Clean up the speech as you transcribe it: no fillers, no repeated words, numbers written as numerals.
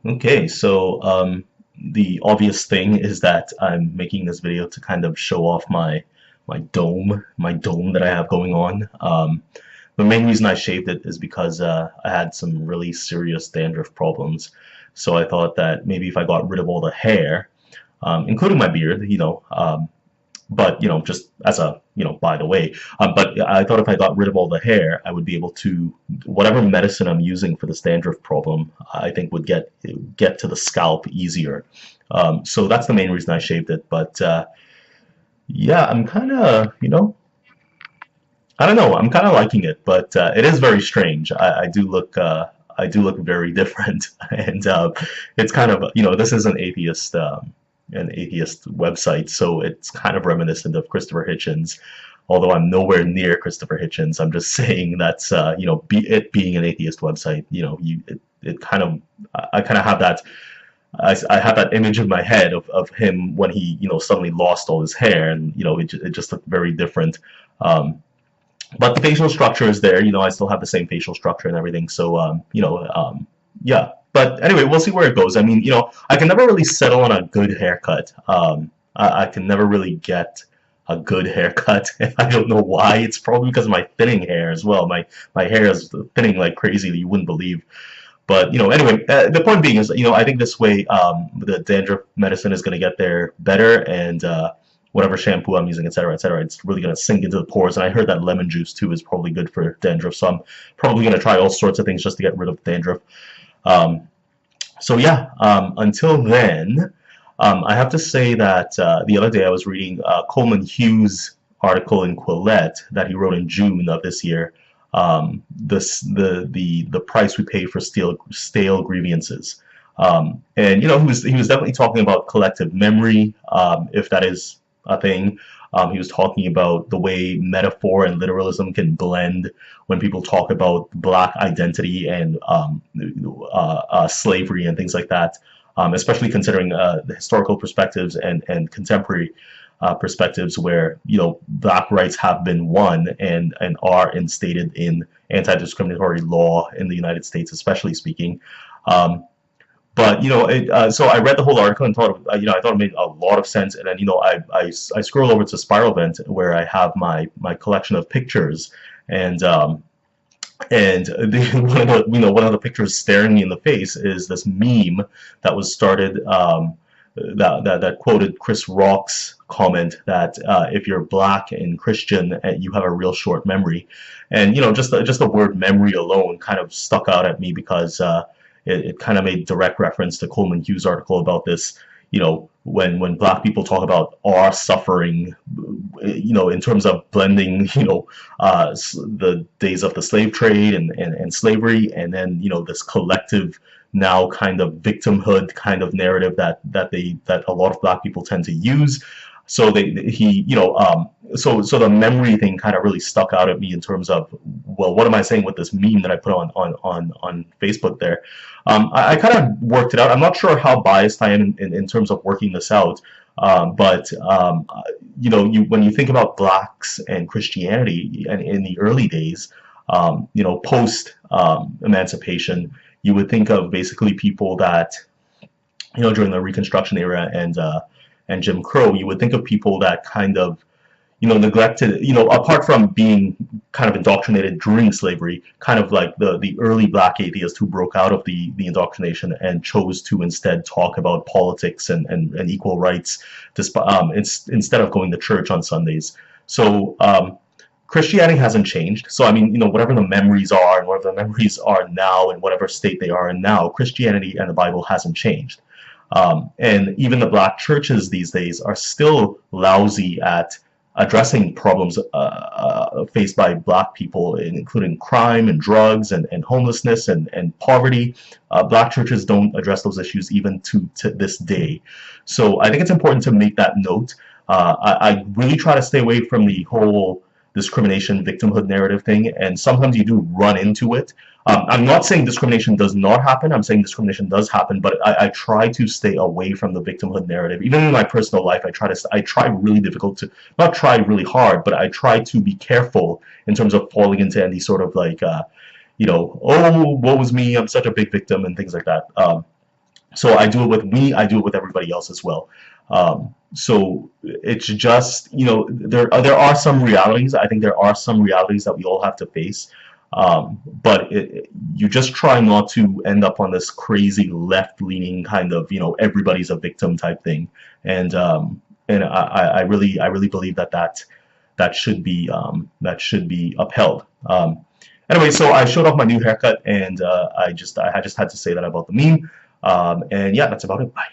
Okay, so the obvious thing is that I'm making this video to kind of show off my dome that I have going on. The main reason I shaved it is because I had some really serious dandruff problems. So I thought that maybe if I got rid of all the hair, including my beard, but just as a by the way, but I thought if I got rid of all the hair, I would be able to whatever medicine I'm using for this dandruff problem, I think would get to the scalp easier. So that's the main reason I shaved it. But yeah, I'm kind of I don't know, I'm kind of liking it, but it is very strange. I do look very different, and it's kind of this is an atheist website, so it's kind of reminiscent of Christopher Hitchens. Although I'm nowhere near Christopher Hitchens, I'm just saying that's it being an atheist website, it kind of I kind of have that I have that image in my head of him when he suddenly lost all his hair, and it just looked very different. Um, but the facial structure is there. I still have the same facial structure and everything. So, yeah. But anyway, we'll see where it goes. I mean, I can never really settle on a good haircut. I can never really get a good haircut. I don't know why. It's probably because of my thinning hair as well. My hair is thinning like crazy that you wouldn't believe. But anyway, the point being is, I think this way, the dandruff medicine is going to get there better, and whatever shampoo I'm using, etc., it's really going to sink into the pores. And I heard that lemon juice too is probably good for dandruff, so I'm probably going to try all sorts of things just to get rid of dandruff. Um, so yeah, until then, I have to say that the other day I was reading Coleman Hughes' article in Quillette that he wrote in June of this year. The price we pay for stale grievances. And he was definitely talking about collective memory, if that is a thing. He was talking about the way metaphor and literalism can blend when people talk about black identity and slavery and things like that, especially considering the historical perspectives and contemporary perspectives where black rights have been won and are instated in anti-discriminatory law in the United States, especially speaking. But so I read the whole article and thought I thought it made a lot of sense. And then I scroll over to Spiralvent where I have my collection of pictures, and one of the pictures staring me in the face is this meme that was started that quoted Chris Rock's comment that if you're black and Christian, you have a real short memory. And just the word memory alone kind of stuck out at me because it kind of made direct reference to Coleman Hughes' article about this. When black people talk about our suffering, in terms of blending, the days of the slave trade and slavery, and then this collective now kind of victimhood kind of narrative that a lot of black people tend to use. So so the memory thing kind of really stuck out at me in terms of, well, what am I saying with this meme that I put on Facebook there? I kind of worked it out. I'm not sure how biased I am in terms of working this out, but when you think about blacks and Christianity and in the early days, post emancipation, you would think of basically people that during the Reconstruction era and Jim Crow, you would think of people that kind of neglected, apart from being kind of indoctrinated during slavery, kind of like the early black atheists who broke out of the indoctrination and chose to instead talk about politics and equal rights, instead of going to church on Sundays. So Christianity hasn't changed. So I mean, whatever the memories are and whatever the memories are now and whatever state they are in now, Christianity and the Bible hasn't changed. And even the black churches these days are still lousy at addressing problems faced by black people, including crime and drugs and homelessness and poverty. Black churches don't address those issues even to this day. So I think it's important to make that note. I really try to stay away from the whole discrimination victimhood narrative thing, and sometimes you do run into it. I'm not saying discrimination does not happen. I'm saying discrimination does happen, but I try to stay away from the victimhood narrative. Even in my personal life, I try really difficult to, not try really hard, but I try to be careful in terms of falling into any sort of like, oh, woe is me, I'm such a big victim and things like that. So I do it with me, I do it with everybody else as well. So it's just, there are some realities. I think there are some realities that we all have to face. But you just try not to end up on this crazy left-leaning kind of, everybody's a victim type thing. And I really believe that should be upheld. Anyway, so I showed off my new haircut, and I just had to say that about the meme. And yeah, that's about it. Bye.